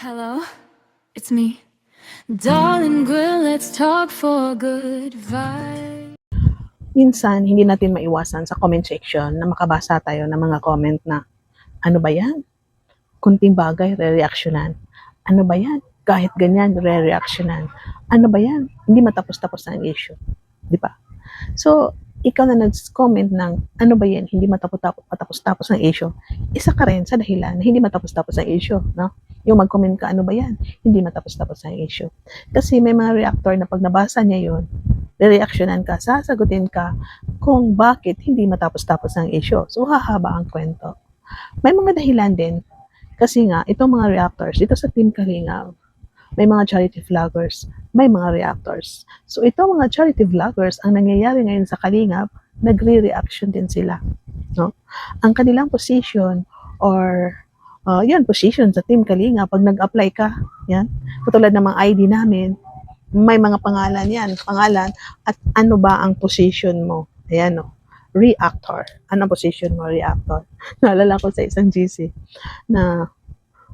Hello, it's me. Darling girl, let's talk for good vibe. Minsan hindi natin maiwasan sa comment section na makabasa tayo ng mga comment na, ano ba yan? Kunting bagay, re-reactionan. Ano ba yan? Kahit ganyan, re-reactionan. Ano ba yan? Hindi matapos-tapos ang issue. Di ba? So, ikaw na nag-comment ng ano ba yan, hindi matapos-tapos ang issue, isa ka rin sa dahilan na hindi matapos-tapos ang issue, no? Yung mag-comment ka, ano ba yan, hindi matapos-tapos ang issue. Kasi may mga reactor na pag nabasa niya yun, re-reactionan ka, sasagutin ka kung bakit hindi matapos-tapos ang issue. So, hahaba ang kwento. May mga dahilan din, kasi nga, itong mga reactors, dito sa Team Kalinga, may mga charity vloggers, may mga reactors. So itong mga charity vloggers, ang nangyayari ngayon sa Kalingap, nagre-reaction din sila. No? Ang kanilang position or position sa Team Kalinga, pag nag-apply ka, yan, katulad ng mga ID namin, may mga pangalan yan, at ano ba ang position mo? Ayan, no? Reactor. Ano position mo, reactor? Naalala ko sa isang GC na,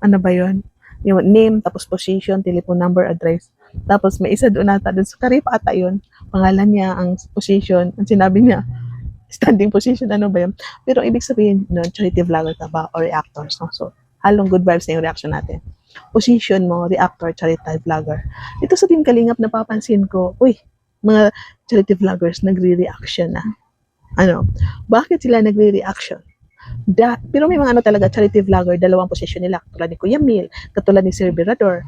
ano ba yun? Yung name, tapos position, telephone number, address. Tapos may isa doon ata, doon sa Karip ata yun, pangalan niya, ang position, ang sinabi niya, standing position, ano ba yun? Pero ibig sabihin, no, charity vlogger ka ba or reactors, no? So, halong good vibes na yung reaction natin. Position mo, reactor, charity vlogger. Dito sa Team Kalingap, napapansin ko, uy, mga charity vloggers nagre-reaction na. Ano? Bakit sila nagre-reaction? Pero may mga ano talaga, charity vlogger, dalawang posisyon nila. Katulad ni Kuya Mil, katulad ni Sir Virador,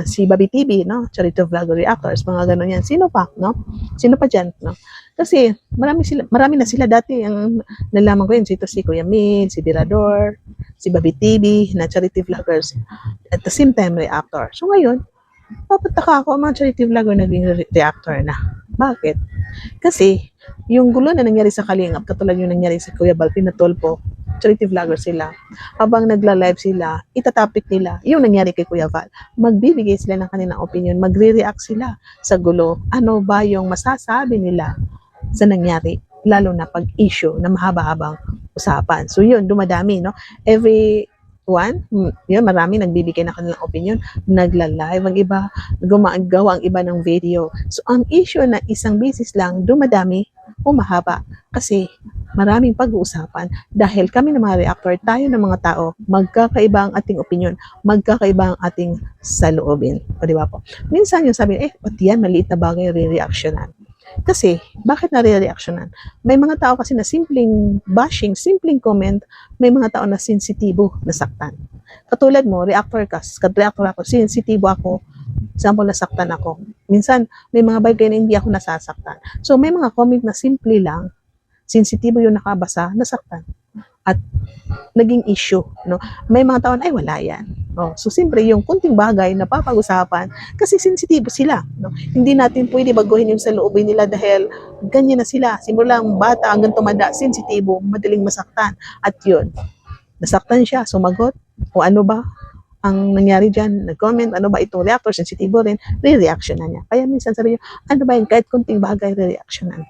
si Bobby TV, no? Charity vlogger reactors, mga ganun yan. Sino pa, no? Sino pa dyan, no? Kasi marami na sila dati. Ang nalaman ko yun, si Kuya Mil, si Virador, si Bobby TV, na charity vloggers. At the same time, reactor. So ngayon, papataka ako, mga charity vlogger naging reactor na. Bakit? Kasi, yung gulo na nangyari sa Kalingap, katulad yung nangyari sa Kuya Balpin na Tolpo, charity vlogger sila. Habang nagla-live sila, itatopic nila yung nangyari kay Kuya Val. Magbibigay sila ng kanilang opinion, magre-react sila sa gulo. Ano ba yung masasabi nila sa nangyari, lalo na pag-issue na mahaba-habang usapan. So yun, dumadami, no? Every yun, marami nagbibigay ng kanilang opinion, nagla-live ang iba, gumagawa ang iba ng video. So ang issue na isang business lang, dumadami o mahaba kasi maraming pag-uusapan dahil kami ng mga reactor, tayo ng mga tao, magkakaiba ang ating opinion, magkakaiba ang ating saloobin. O di ba po? Minsan yung sabi, pati yan, maliit na bagay, re-reactionan. Kasi, bakit nare-reactionan? May mga tao kasi na simpleng bashing, simpleng comment, may mga tao na sensitibo, nasaktan. Katulad mo, reactor ako, sensitibo ako, example, nasaktan ako. Minsan, may mga bagay na hindi ako nasasaktan. So, may mga comment na simple lang, sensitibo yung nakabasa, nasaktan. At naging issue, no? May mga tao na, wala yan. So, siyempre, yung kunting bagay na papag-usapan, kasi sensitibo sila, no? Hindi natin pwede baguhin yung sa loobin nila dahil ganyan na sila. Simulang bata hanggang tumanda, sensitibo, madaling masaktan. At yun, nasaktan siya, sumagot, o ano ba ang nangyari dyan, nag-comment, ano ba itong reactor, sensitibo rin, re-reaction na niya. Kaya minsan sabi niyo, ano ba yun, kahit kunting bagay, re-reactionan.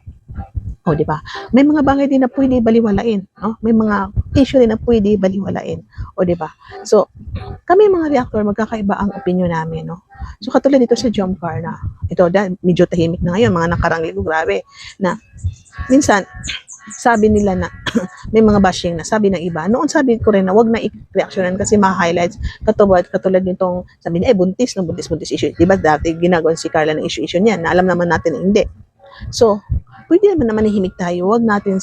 O, di ba? May mga bagay din na pwede baliwalain, no? May mga issue din na pwede baliwalain. O, di ba? So, kami mga reactor, magkakaiba ang opinion namin, no? So, katulad dito sa Jomcar na, ito, medyo tahimik na ngayon, mga nakarang linggo, grabe, na, minsan, sabi nila na, may mga bashing na, sabi ng iba, noon sabi ko rin na, wag na i-reactionan kasi ma-highlights, katulad nitong, sabi niya, buntis issue. Di ba dati, ginagawa si Carla ng issue niya, na alam naman natin na hindi. So, pwede naman na manahimik tayo, wag natin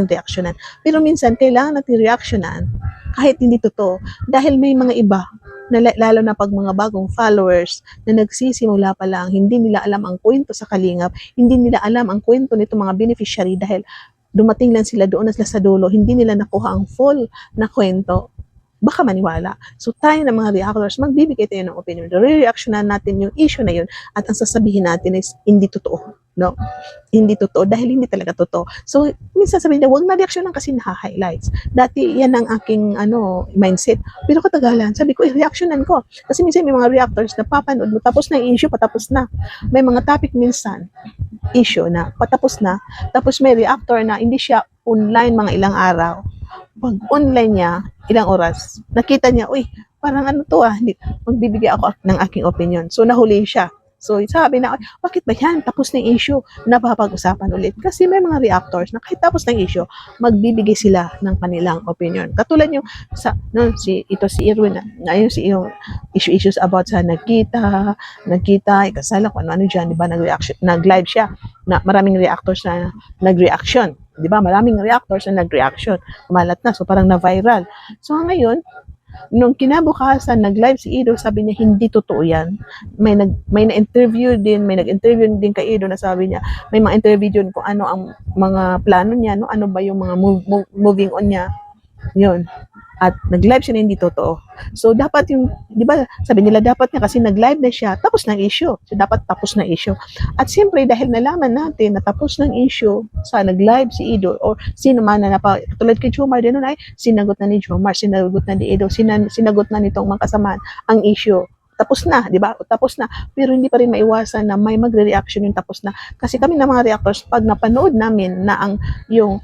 reactionan. Pero minsan, kailangan natin reactionan kahit hindi totoo. Dahil may mga iba, lalo na pag mga bagong followers na nagsisimula pa lang, hindi nila alam ang kwento sa Kalingap, hindi nila alam ang kwento nito mga beneficiary dahil dumating lang sila doon na sila sa dulo, hindi nila nakuha ang full na kwento, baka maniwala. So tayo ng mga reactors, magbibigay tayo ng opinion. Re-reactionan natin yung issue na yun at ang sasabihin natin is hindi totoo. No? Hindi totoo dahil hindi talaga totoo. So, minsan sabihin niya, huwag na reaksyonan kasi naha-highlights. Dati, yan ang aking mindset. Pero katagalan, sabi ko, reaksyonan ko. Kasi minsan may mga reactors na papanood mo, tapos na yung issue, patapos na. May mga topic minsan, issue na, patapos na. Tapos may reactor na, hindi siya online mga ilang araw. Pag online niya, ilang oras, nakita niya, uy, parang ano to hindi, magbibigay ako ng aking opinion. So nahuli siya. So sabi na, bakit ba yan? Tapos na yung issue, napapag-usapan ulit. Kasi may mga reactors na kahit tapos ng issue, magbibigay sila ng kanilang opinion. Katulad yung si Irwin, ngayon yung issues about sa nagkita, ikasala, kung ano dyan, di ba, nag-live siya, na maraming reactors na nag-reaction. Di ba? Maraming reactors na nag-reaction. Kumalat na. So, parang na-viral. So, ngayon, nung kinabukasan, nag-live si Ido, sabi niya, hindi totoo yan. May nag-interview din kay Ido na sabi niya, may mga interview din kung ano ang mga plano niya, no? Ano ba yung mga moving on niya. Yun. At nag-live siya na hindi totoo. So, dapat yung, di ba, sabi nila dapat nga kasi nag-live na siya, tapos ng issue. So, dapat tapos na issue. At siyempre, dahil nalaman natin na tapos ng issue sa nag-live si Ido, o sino man na tulad kay Jomar din nun ay, sinagot na ni Jomar, sinagot na ni Ido, sinagot na nitong mga kasamaan ang issue. Tapos na, di ba? Tapos na. Pero hindi pa rin maiwasan na may magre-reaction yung tapos na. Kasi kami na mga reactors, pag napanood namin na yung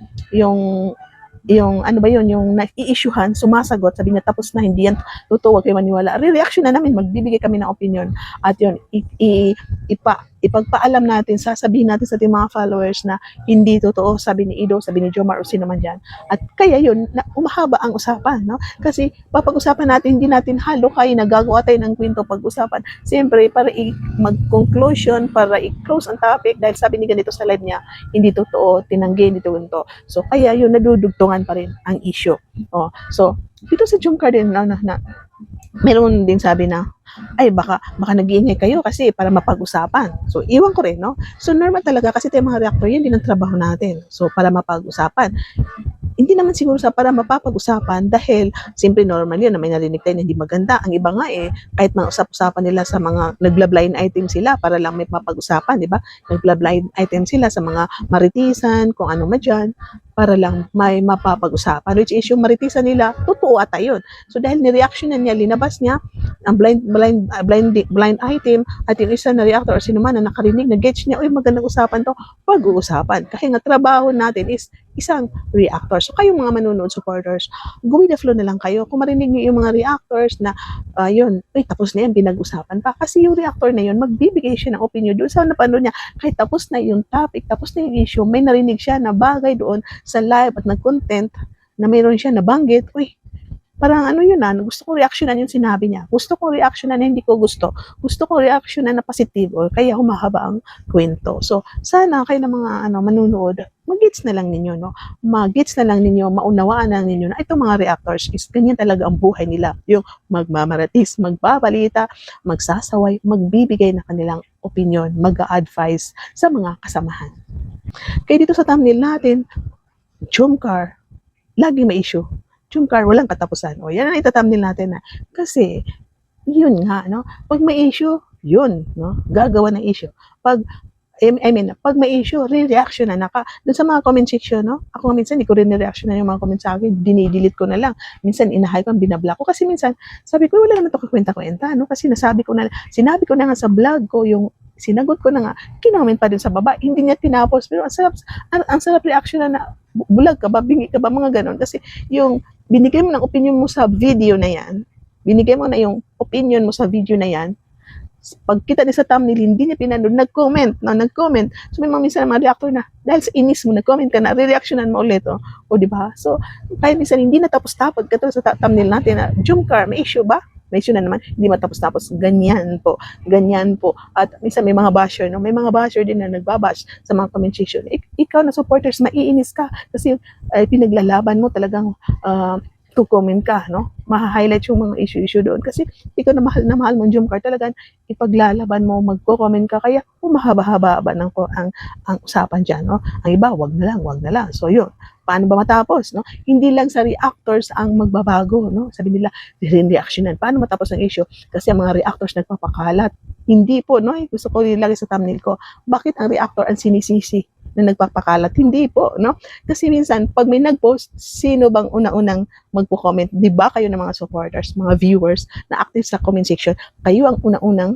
ano ba yun, yung nai-issuehan, sumasagot, sabi niya tapos na, hindi yan totoo, wag kayo maniwala. Re-reaction na namin, magbibigay kami ng opinion. At yun, ipagpaalam natin, sasabihin natin sa ating mga followers na hindi totoo, sabi ni Ido, sabi ni Jomar, o sino man dyan. At kaya yun, umahaba ang usapan, no? Kasi papag-usapan natin, hindi natin halo kayo, nagagawa tayo ng kwento pag-usapan. Siyempre, para mag-conclusion, para i-close ang topic, dahil sabi ni ganito sa live niya, hindi totoo, tinanggi, hindi totoo. So, kaya yun, nadudugtungan pa rin ang issue. So, dito sa Jomcar din, meron din sabi na, ay baka nag-iingay kayo kasi para mapag-usapan. So, iwan ko rin, no? So, normal talaga kasi tayo mga reactor, yun din ang trabaho natin. So, para mapag-usapan. Hindi naman siguro para mapapag-usapan dahil simple normal yun na may narinig tayo na hindi maganda. Ang iba nga kahit mga usap-usapan nila sa mga nagla-blind item sila para lang may mapag-usapan, di ba? Nagla-blind item sila sa mga maritisan, kung ano man dyan, para lang may mapapag-usapan. Which is yung maritisan nila, totoo ata yun. So dahil ni-reaction niya, linabas niya ang blind item at yung isa na reactor or sino man na nakarinig, na-gets niya, uy, magandang usapan to, pag-uusapan. Kasi nga trabaho natin is isang reactor. So kayong mga manonood supporters, go with the flow na lang kayo. Kung marinig niyo yung mga reactors na yun, uy, tapos na yan, pinag-usapan pa. Kasi yung reactor na yun, magbibigay siya ng opinion doon sa napanood niya. Kahit tapos na yung topic, tapos na yung issue, may narinig siya na bagay doon sa live at nag-content na mayroon siya nabanggit, uy, parang ano yun gusto ko reactionan yung sinabi niya. Gusto ko reactionan na hindi ko gusto. Gusto ko reactionan na positibo. Kaya humahaba ang kwento. So, sana kayo ng mga manunood, mag-gets na lang ninyo, no? Mag-gets na lang ninyo, maunawaan na ninyo na itong mga reactors is ganyan talaga ang buhay nila. Yung magmamaratis, magbabalita, magsasaway, magbibigay na kanilang opinion, mag-a-advise sa mga kasamahan. Kaya dito sa thumbnail natin, Jomcar, lagi may issue. Jomcar, walang katapusan. O, yan ang ita-thumbnail natin na. Kasi, yun nga, no? Pag may issue, yun, no? Gagawa ng issue. Pag may issue, re-reaction na dun sa mga comment section, no? Ako minsan, hindi ko rin re-reaction na yung mga comment sa akin. Dinidelete ko na lang. Minsan, inahay ko, binablock ko. Kasi minsan, sabi ko, wala naman ito kakwenta-kwenta, no? Kasi sinabi ko na nga sa vlog ko, yung sinagot ko na nga, kinoment pa din sa baba, hindi niya tinapos, pero ang sarap reaction na bulag ka ba, bingi ka ba, mga ganon. Kasi yung binigay mo ng opinion mo sa video na yan, binigay mo na yung opinion mo sa video na yan, pag kita niya sa thumbnail, hindi niya pinanood, nag-comment. So, may mga minsan mga reactor na, dahil sa inis mo, nag-comment ka na, re-reactionan mo ulit, o diba? So, kahit minsan hindi natapos-tapos, katulad sa thumbnail natin na, Jomcar, may issue ba? May issue na naman, hindi matapos-tapos, ganyan po. At minsan may mga basher, no? May mga basher din na nagbabash sa mga comment section. Ikaw na supporters, maiinis ka kasi pinaglalaban mo talagang to-comment ka, no? Maha-highlight yung mga issue doon kasi ikaw na mahal mo Jomcar, talagang ipaglalaban mo, magko-comment ka, kaya humahaba-haba ang usapan dyan, no? Ang iba, wag na lang. So yun, paano ba matapos, no? Hindi lang sa reactors ang magbabago, no? Sabi nila, reactionan. Paano matapos ang issue? Kasi ang mga reactors nagpapakalat. Hindi po, no? Gusto ko nilagay sa thumbnail ko, bakit ang reactor ang sinisisi na nagpapakalat? Hindi po, no? Kasi minsan, pag may nag-post, sino bang unang-unang magpo-comment? Di ba kayo ng mga supporters, mga viewers na active sa comment section, kayo ang unang-unang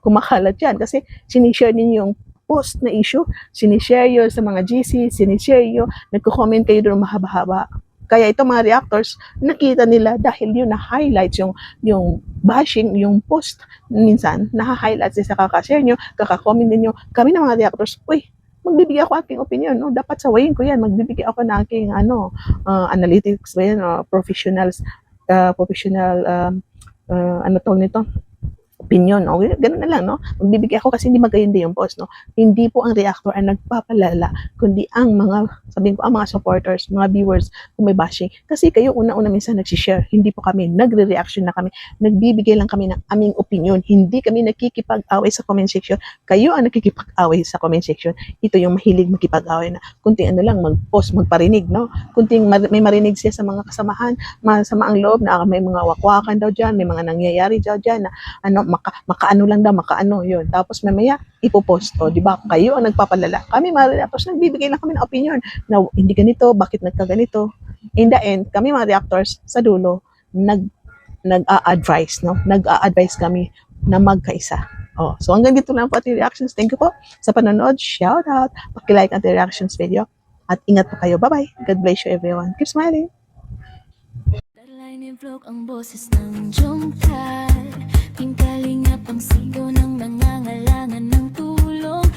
kumakalat yan. Kasi sinishare ninyo yung post na issue, sinishare yun sa mga GC, sinishare yun, nagko-comment kayo doon mahaba-haba. Kaya itong mga reactors, nakita nila dahil yun na-highlights yung bashing, yung post, minsan, na-highlight sa kaka-share nyo, kaka-comment ninyo, kami ng mga reactors, uy, magbibigay ako aking opinion, no? Dapat sawayin ko yan, magbibigay ako ng aking, analytics ba yan, professional, ano tawag nito, opinion, no? Ganun na lang, no? Magbibigay ako kasi hindi magayandi yung post, no? Hindi po ang reactor ang nagpapalala, kundi ang mga, sabihin ko, ang mga supporters, mga viewers, kung may bashing. Kasi kayo una-una minsan nagsishare, hindi po kami, nagre-reaction na kami, nagbibigay lang kami ng aming opinion, hindi kami nakikipag-away sa comment section, kayo ang nakikipag-away sa comment section. Ito yung mahilig makipag-away na, kunting ano lang, mag-post, magparinig, no? Kunting may marinig siya sa mga kasamahan, masama ang loob na may mga wakwakan daw dyan, may mga nangyayari daw dyan na makaano lang daw, makaano yun. Tapos mamaya, ipopost o, di ba? Kayo ang nagpapalala. Kami, mga reactors, nagbibigay lang kami ng opinion na hindi ganito, bakit nagkaganito. In the end, kami mga reactors, sa dulo, nag-a-advise, no? Nag-a-advise kami na magkaisa. Oh, so hanggang dito lang po ating reactions. Thank you po sa panonood. Shout out. Paki-like ang ating reactions video. At ingat po kayo. Bye-bye. God bless you everyone. Keep smiling. Darlay ni vlog ang boses ng jungkal Pingkalingap ang sigaw ng nangangailangan ng tulong